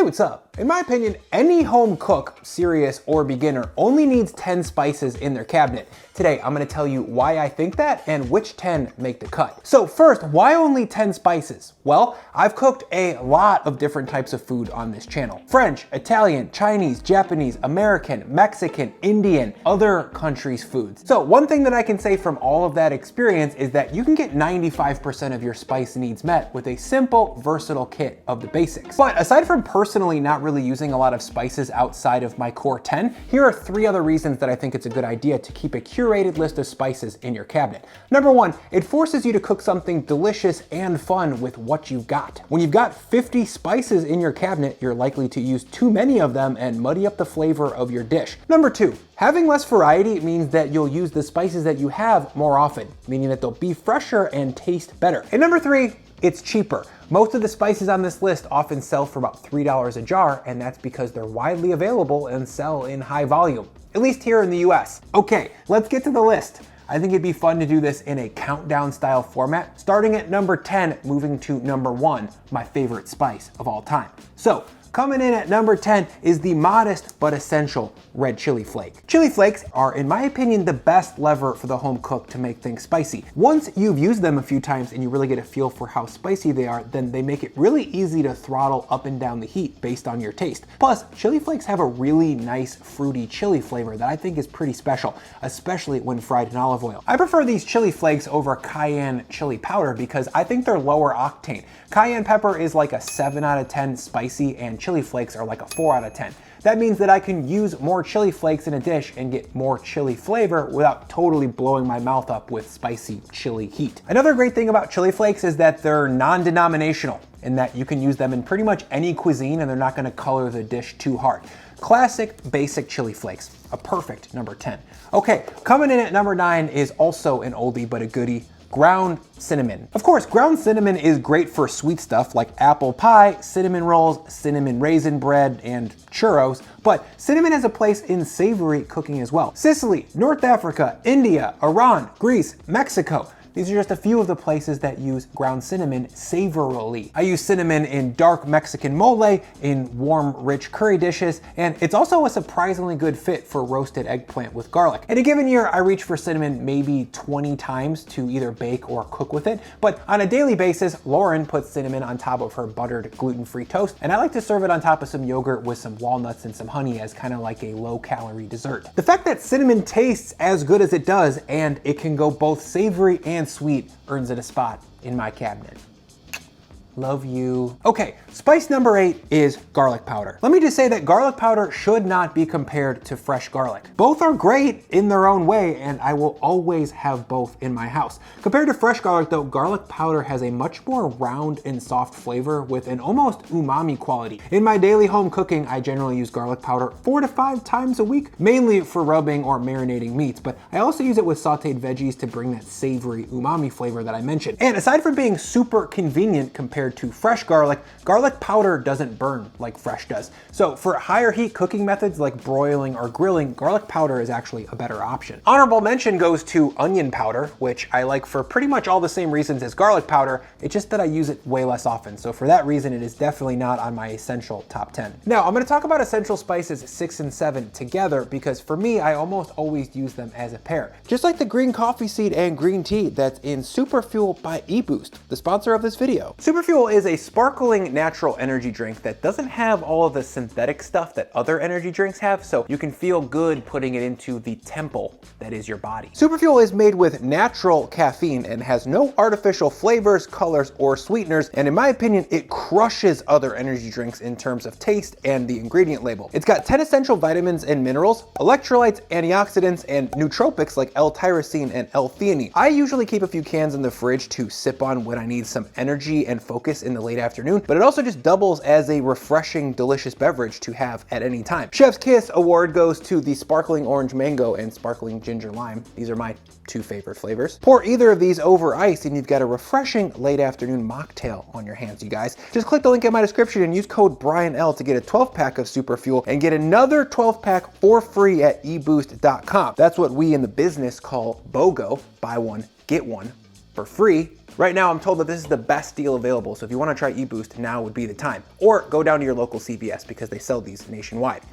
what's up? In my opinion, any home cook, serious or beginner, only needs 10 spices in their cabinet. Today, I'm gonna tell you why I think that and which 10 make the cut. So first, why only 10 spices? Well, I've cooked a lot of different types of food on this channel. French, Italian, Chinese, Japanese, American, Mexican, Indian, other countries' foods. So one thing that I can say from all of that experience is that you can get 95% of your spice needs met with a simple, versatile kit of the basics. But aside from personally not really using a lot of spices outside of my core 10, here are 3 other reasons that I think it's a good idea to keep a curated list of spices in your cabinet. Number 1, it forces you to cook something delicious and fun with what you've got. When you've got 50 spices in your cabinet, you're likely to use too many of them and muddy up the flavor of your dish. Number 2, having less variety means that you'll use the spices that you have more often, meaning that they'll be fresher and taste better. And number 3, it's cheaper. Most of the spices on this list often sell for about $3 a jar, and that's because they're widely available and sell in high volume, at least here in the US. Okay, let's get to the list. I think it'd be fun to do this in a countdown style format, starting at number 10, moving to number 1, my favorite spice of all time. So, coming in at number 10 is the modest but essential red chili flake. Chili flakes are, in my opinion, the best lever for the home cook to make things spicy. Once you've used them a few times and you really get a feel for how spicy they are, then they make it really easy to throttle up and down the heat based on your taste. Plus, chili flakes have a really nice fruity chili flavor that I think is pretty special, especially when fried in olive oil. I prefer these chili flakes over cayenne chili powder because I think they're lower octane. Cayenne pepper is like a 7 out of 10 spicy, and chili flakes are like a 4 out of 10. That means that I can use more chili flakes in a dish and get more chili flavor without totally blowing my mouth up with spicy chili heat. Another great thing about chili flakes is that they're non-denominational, in that you can use them in pretty much any cuisine and they're not gonna color the dish too hard. Classic, basic chili flakes, a perfect number 10. Okay, coming in at number 9 is also an oldie but a goodie, ground cinnamon. Of course, ground cinnamon is great for sweet stuff like apple pie, cinnamon rolls, cinnamon raisin bread, and churros, but cinnamon has a place in savory cooking as well. Sicily, North Africa, India, Iran, Greece, Mexico. These are just a few of the places that use ground cinnamon savorily. I use cinnamon in dark Mexican mole, in warm, rich curry dishes, and it's also a surprisingly good fit for roasted eggplant with garlic. In a given year, I reach for cinnamon maybe 20 times to either bake or cook with it, but on a daily basis, Lauren puts cinnamon on top of her buttered gluten-free toast, and I like to serve it on top of some yogurt with some walnuts and some honey as kind of like a low-calorie dessert. The fact that cinnamon tastes as good as it does, and it can go both savory and sweet, earns it a spot in my cabinet. Love you. Okay, spice number 8 is garlic powder. Let me just say that garlic powder should not be compared to fresh garlic. Both are great in their own way, and I will always have both in my house. Compared to fresh garlic though, garlic powder has a much more round and soft flavor with an almost umami quality. In my daily home cooking, I generally use garlic powder 4 to 5 times a week, mainly for rubbing or marinating meats, but I also use it with sauteed veggies to bring that savory umami flavor that I mentioned. And aside from being super convenient compared to fresh garlic, garlic powder doesn't burn like fresh does. So for higher heat cooking methods like broiling or grilling, garlic powder is actually a better option. Honorable mention goes to onion powder, which I like for pretty much all the same reasons as garlic powder. It's just that I use it way less often. So for that reason, it is definitely not on my essential top 10. Now I'm gonna talk about essential spices 6 and 7 together because for me, I almost always use them as a pair. Just like the green coffee seed and green tea that's in Superfuel by eBoost, the sponsor of this video. Superfuel is a sparkling natural energy drink that doesn't have all of the synthetic stuff that other energy drinks have, so you can feel good putting it into the temple that is your body. Superfuel is made with natural caffeine and has no artificial flavors, colors, or sweeteners, and in my opinion, it crushes other energy drinks in terms of taste and the ingredient label. It's got 10 essential vitamins and minerals, electrolytes, antioxidants, and nootropics like L-tyrosine and L-theanine. I usually keep a few cans in the fridge to sip on when I need some energy and focus in the late afternoon, but it also just doubles as a refreshing, delicious beverage to have at any time. Chef's Kiss award goes to the sparkling orange mango and sparkling ginger lime. These are my 2 favorite flavors. Pour either of these over ice and you've got a refreshing late afternoon mocktail on your hands, you guys. Just click the link in my description and use code BrianL to get a 12-pack of Superfuel and get another 12-pack for free at eboost.com. That's what we in the business call BOGO, buy one, get one for free Right now, I'm told that this is the best deal available, so if you want to try eBoost, now would be the time. Or go down to your local CVS because they sell these nationwide.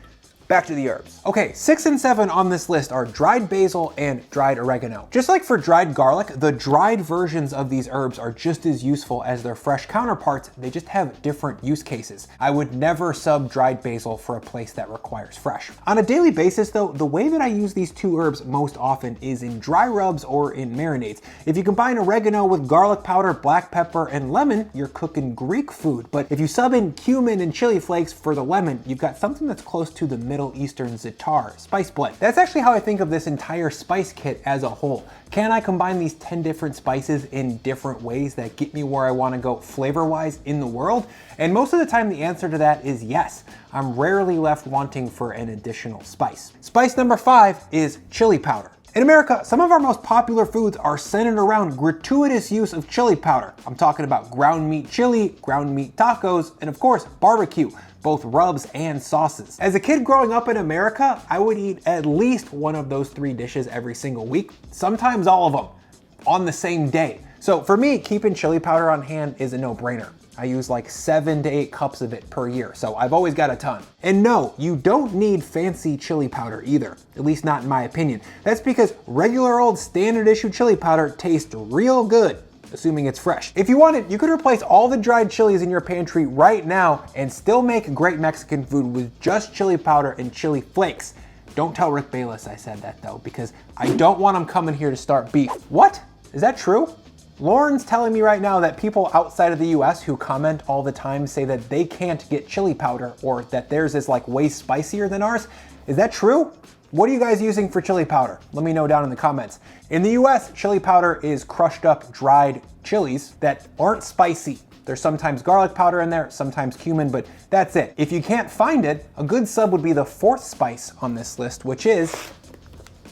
Back to the herbs. Okay, 6 and 7 on this list are dried basil and dried oregano. Just like for dried garlic, the dried versions of these herbs are just as useful as their fresh counterparts, they just have different use cases. I would never sub dried basil for a place that requires fresh. On a daily basis though, the way that I use these two herbs most often is in dry rubs or in marinades. If you combine oregano with garlic powder, black pepper, and lemon, you're cooking Greek food. But if you sub in cumin and chili flakes for the lemon, you've got something that's close to the Middle Eastern za'atar spice blend. That's actually how I think of this entire spice kit as a whole. Can I combine these 10 different spices in different ways that get me where I want to go flavor-wise in the world? And most of the time the answer to that is yes. I'm rarely left wanting for an additional spice. Spice number 5 is chili powder. In America, some of our most popular foods are centered around gratuitous use of chili powder. I'm talking about ground meat chili, ground meat tacos, and of course, barbecue, both rubs and sauces. As a kid growing up in America, I would eat at least one of those 3 dishes every single week, sometimes all of them, on the same day. So for me, keeping chili powder on hand is a no-brainer. I use like 7 to 8 cups of it per year, so I've always got a ton. And no, you don't need fancy chili powder either, at least not in my opinion. That's because regular old standard issue chili powder tastes real good, assuming it's fresh. If you wanted, you could replace all the dried chilies in your pantry right now and still make great Mexican food with just chili powder and chili flakes. Don't tell Rick Bayless I said that though, because I don't want him coming here to start beef. What? Is that true? Lauren's telling me right now that people outside of the US who comment all the time say that they can't get chili powder or that theirs is like way spicier than ours. Is that true? What are you guys using for chili powder? Let me know down in the comments. In the US, chili powder is crushed up dried chilies that aren't spicy. There's sometimes garlic powder in there, sometimes cumin, but that's it. If you can't find it, a good sub would be the 4th spice on this list, which is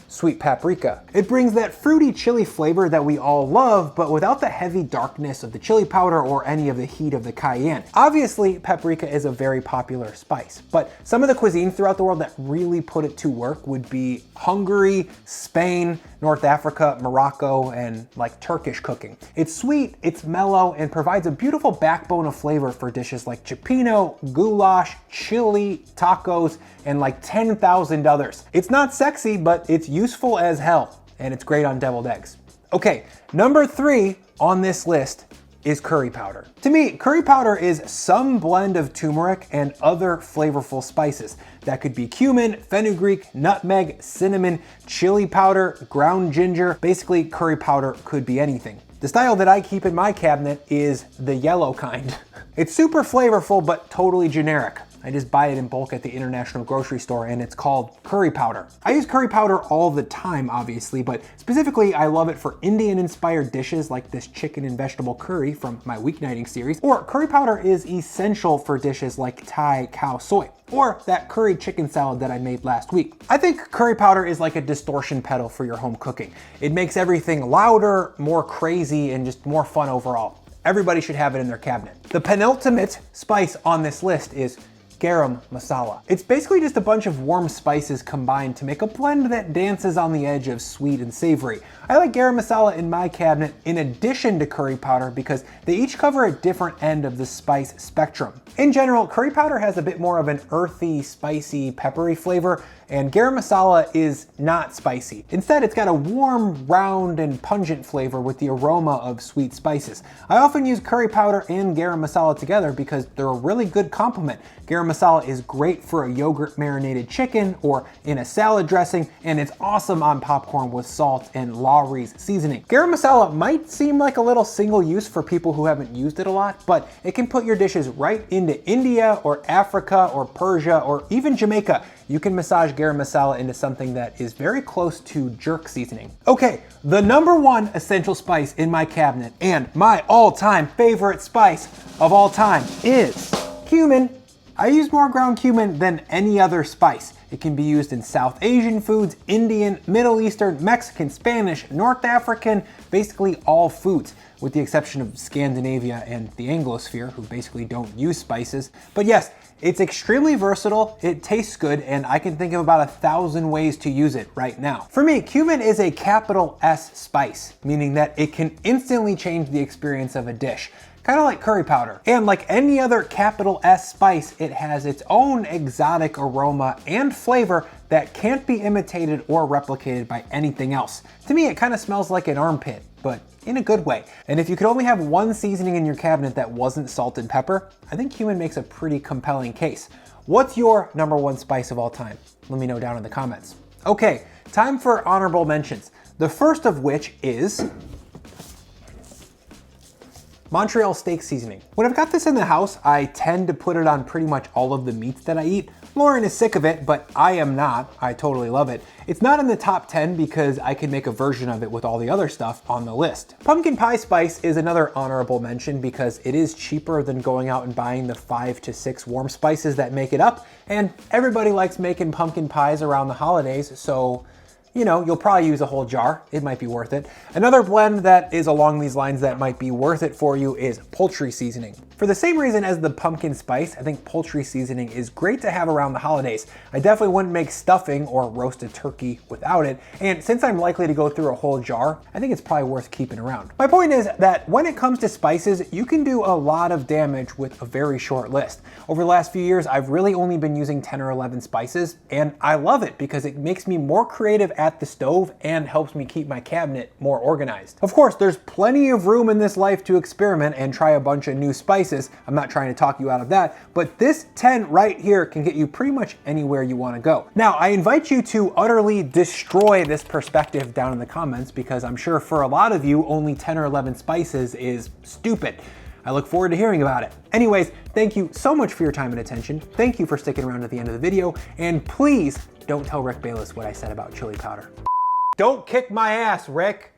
sweet paprika. It brings that fruity chili flavor that we all love, but without the heavy darkness of the chili powder or any of the heat of the cayenne. Obviously, paprika is a very popular spice, but some of the cuisines throughout the world that really put it to work would be Hungary, Spain, North Africa, Morocco, and like Turkish cooking. It's sweet, it's mellow, and provides a beautiful backbone of flavor for dishes like cioppino, goulash, chili, tacos, and like 10,000 others. It's not sexy, but it's useful as hell, and it's great on deviled eggs. Okay, number 3 on this list is curry powder. To me, curry powder is some blend of turmeric and other flavorful spices. That could be cumin, fenugreek, nutmeg, cinnamon, chili powder, ground ginger. Basically, curry powder could be anything. The style that I keep in my cabinet is the yellow kind. It's super flavorful, but totally generic. I just buy it in bulk at the International Grocery Store and it's called curry powder. I use curry powder all the time, obviously, but specifically I love it for Indian-inspired dishes like this chicken and vegetable curry from my weeknighting series, or curry powder is essential for dishes like Thai cow soy, or that curry chicken salad that I made last week. I think curry powder is like a distortion pedal for your home cooking. It makes everything louder, more crazy, and just more fun overall. Everybody should have it in their cabinet. The penultimate spice on this list is Garam Masala. It's basically just a bunch of warm spices combined to make a blend that dances on the edge of sweet and savory. I like Garam Masala in my cabinet in addition to curry powder because they each cover a different end of the spice spectrum. In general, curry powder has a bit more of an earthy, spicy, peppery flavor, and Garam Masala is not spicy. Instead, it's got a warm, round, and pungent flavor with the aroma of sweet spices. I often use curry powder and Garam Masala together because they're a really good complement. Garam Masala is great for a yogurt marinated chicken or in a salad dressing, and it's awesome on popcorn with salt and Lawry's seasoning. Garam Masala might seem like a little single use for people who haven't used it a lot, but it can put your dishes right into India or Africa or Persia or even Jamaica. You can massage Garam Masala into something that is very close to jerk seasoning. Okay, the number 1 essential spice in my cabinet and my all-time favorite spice of all time is cumin. I use more ground cumin than any other spice. It can be used in South Asian foods, Indian, Middle Eastern, Mexican, Spanish, North African, basically all foods, with the exception of Scandinavia and the Anglosphere, who basically don't use spices. But yes, It's extremely versatile, it tastes good, and I can think of about 1,000 ways to use it right now. For me, cumin is a capital S spice, meaning that it can instantly change the experience of a dish. Kind of like curry powder. And like any other capital S spice, it has its own exotic aroma and flavor that can't be imitated or replicated by anything else. To me, it kind of smells like an armpit, but in a good way. And if you could only have one seasoning in your cabinet that wasn't salt and pepper, I think cumin makes a pretty compelling case. What's your #1 spice of all time? Let me know down in the comments. Okay, time for honorable mentions. The first of which is Montreal steak seasoning. When I've got this in the house, I tend to put it on pretty much all of the meats that I eat. Lauren is sick of it, but I am not. I totally love it. It's not in the top 10 because I can make a version of it with all the other stuff on the list. Pumpkin pie spice is another honorable mention because it is cheaper than going out and buying the 5 to 6 warm spices that make it up, and everybody likes making pumpkin pies around the holidays, so you know, you'll probably use a whole jar. It might be worth it. Another blend that is along these lines that might be worth it for you is poultry seasoning. For the same reason as the pumpkin spice, I think poultry seasoning is great to have around the holidays. I definitely wouldn't make stuffing or roasted turkey without it, and since I'm likely to go through a whole jar, I think it's probably worth keeping around. My point is that when it comes to spices, you can do a lot of damage with a very short list. Over the last few years, I've really only been using 10 or 11 spices, and I love it because it makes me more creative at the stove and helps me keep my cabinet more organized. Of course, there's plenty of room in this life to experiment and try a bunch of new spices. I'm not trying to talk you out of that, but this 10 right here can get you pretty much anywhere you want to go. Now, I invite you to utterly destroy this perspective down in the comments because I'm sure for a lot of you, only 10 or 11 spices is stupid. I look forward to hearing about it. Anyways, thank you so much for your time and attention. Thank you for sticking around to the end of the video, and please don't tell Rick Bayless what I said about chili powder. Don't kick my ass, Rick.